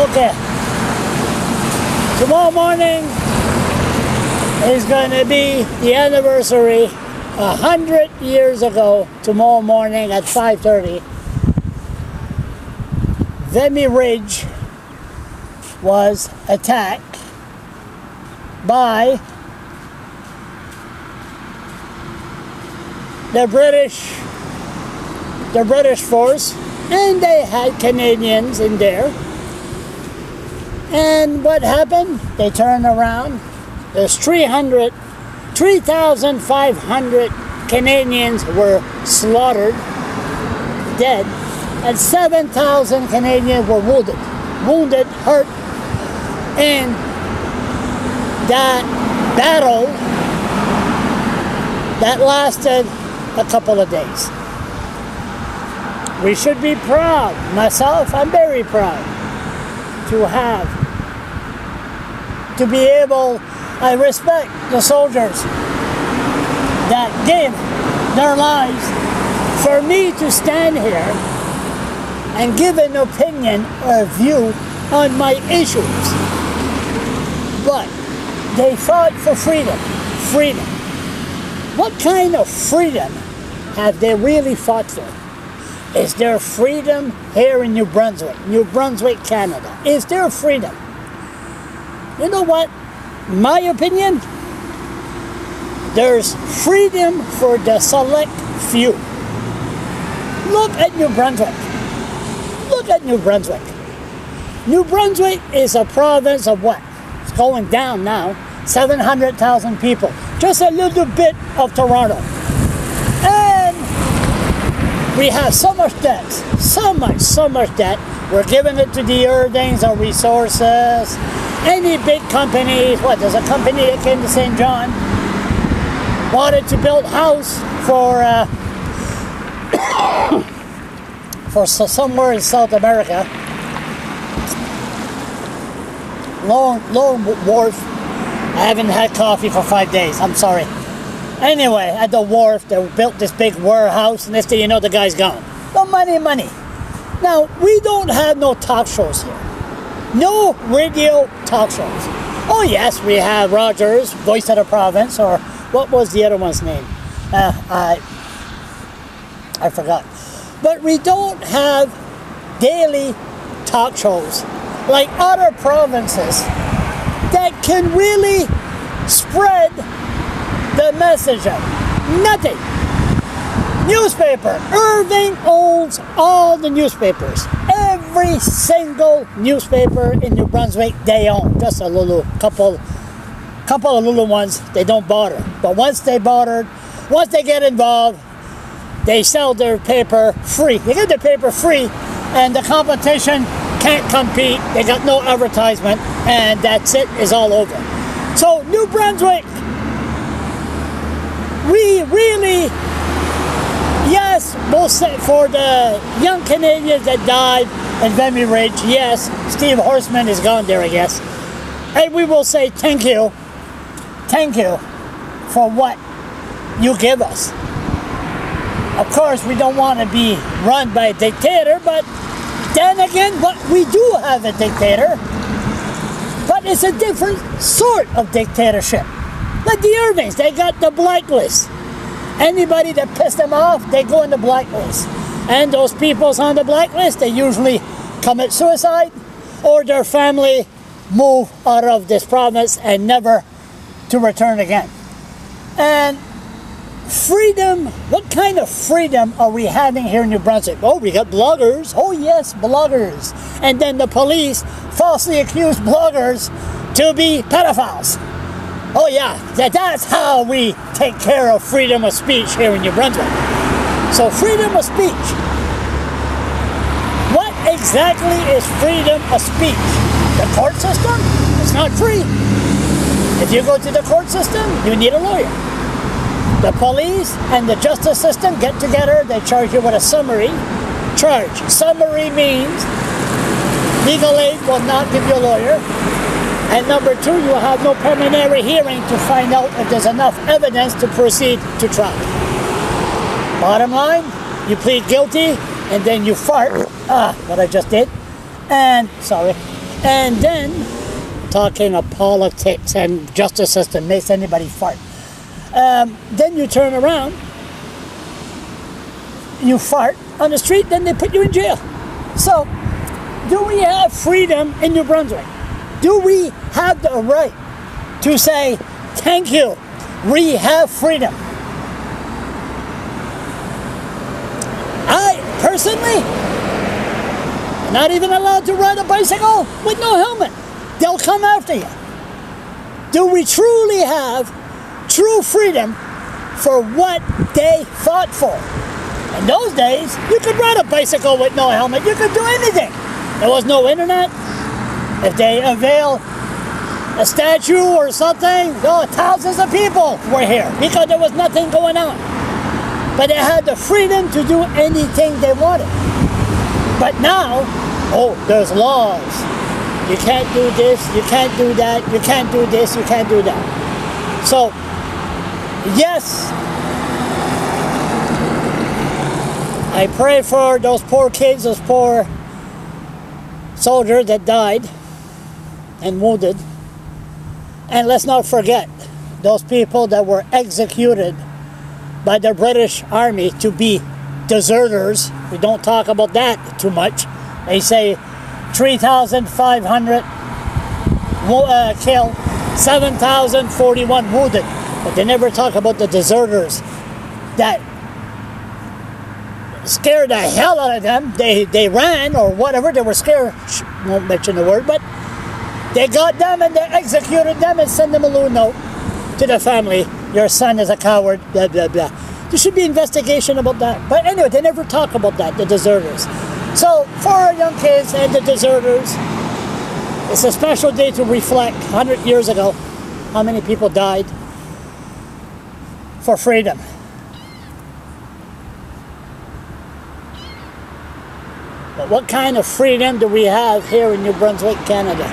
Okay. Tomorrow morning is going to be the anniversary 100 years ago. Tomorrow morning at 5:30, Vimy Ridge was attacked by the British force, and they had Canadians in there. And what happened? They turned around. There's 3,500 Canadians were slaughtered, dead, and 7,000 Canadians were wounded, hurt, in that battle that lasted a couple of days. We should be proud. Myself, I'm very proud to be able. I respect the soldiers that gave their lives for me to stand here and give an opinion or view on my issues. But they fought for freedom. Freedom. What kind of freedom have they really fought for? Is there freedom here in New Brunswick, Canada? Is there freedom? You know what? In my opinion, there's freedom for the select few. Look at New Brunswick. Look at New Brunswick. New Brunswick is a province of what? It's going down now. 700,000 people. Just a little bit of Toronto. And we have so much debt. So much debt. We're giving it to the Irvings, our resources. Any big companies, there's a company that came to St. John, wanted to build a house for somewhere in South America. Lone Wharf. I haven't had coffee for 5 days, I'm sorry. Anyway, at the wharf, they built this big warehouse, and next thing you know, the guy's gone. No money. Now, we don't have no talk shows here. No radio talk shows. Oh yes, we have Rogers, Voice of the Province, or what was the other one's name? I forgot. But we don't have daily talk shows like other provinces that can really spread the message of nothing. Newspaper. Irving owns all the newspapers. Every single newspaper in New Brunswick they own. Just a couple of little ones, they don't bother. But once they get involved, they sell their paper free. They get the paper free, and the competition can't compete. They got no advertisement, and that's it, is all over. So New Brunswick, we really, yes, we'll say for the young Canadians that died in Vimy Ridge, yes, Steve Horseman is gone there, I guess. And we will say thank you for what you give us. Of course, we don't want to be run by a dictator, but then again, we do have a dictator, but it's a different sort of dictatorship. Like the Irvings, they got the blacklist. Anybody that pissed them off, they go in the blacklist. And those people's on the blacklist, they usually commit suicide, or their family move out of this province and never to return again. And freedom, what kind of freedom are we having here in New Brunswick? Oh, we got bloggers. Oh yes, bloggers. And then the police falsely accuse bloggers to be pedophiles. Oh yeah, that's how we take care of freedom of speech here in New Brunswick. So freedom of speech. What exactly is freedom of speech? The court system? It's not free. If you go to the court system, you need a lawyer. The police and the justice system get together, they charge you with a summary charge. Summary means legal aid will not give you a lawyer. And number two, you will have no preliminary hearing to find out if there's enough evidence to proceed to trial. Bottom line, You plead guilty, and then you fart. What I just did. And, sorry. And then, talking of politics and justice system makes anybody fart. Then you turn around, you fart on the street, then they put you in jail. So, do we have freedom in New Brunswick? Do we have the right to say, thank you, we have freedom? I, personally, am not even allowed to ride a bicycle with no helmet. They'll come after you. Do we truly have true freedom for what they fought for? In those days, you could ride a bicycle with no helmet. You could do anything. There was no internet. If they unveil a statue or something, thousands of people were here because there was nothing going on. But they had the freedom to do anything they wanted. But now, there's laws. You can't do this, you can't do that, you can't do this, you can't do that. So, yes, I pray for those poor kids, those poor soldiers that died and wounded. And let's not forget those people that were executed by the British Army to be deserters. We don't talk about that too much. They say 3,500 killed, 7,041 wounded. But they never talk about the deserters that scared the hell out of them. They ran or whatever. They were scared. Won't mention the word, but they got them and they executed them and sent them a little note to the family. Your son is a coward, blah, blah, blah. There should be investigation about that. But anyway, they never talk about that, the deserters. So, for our young kids and the deserters, it's a special day to reflect 100 years ago how many people died for freedom. But what kind of freedom do we have here in New Brunswick, Canada?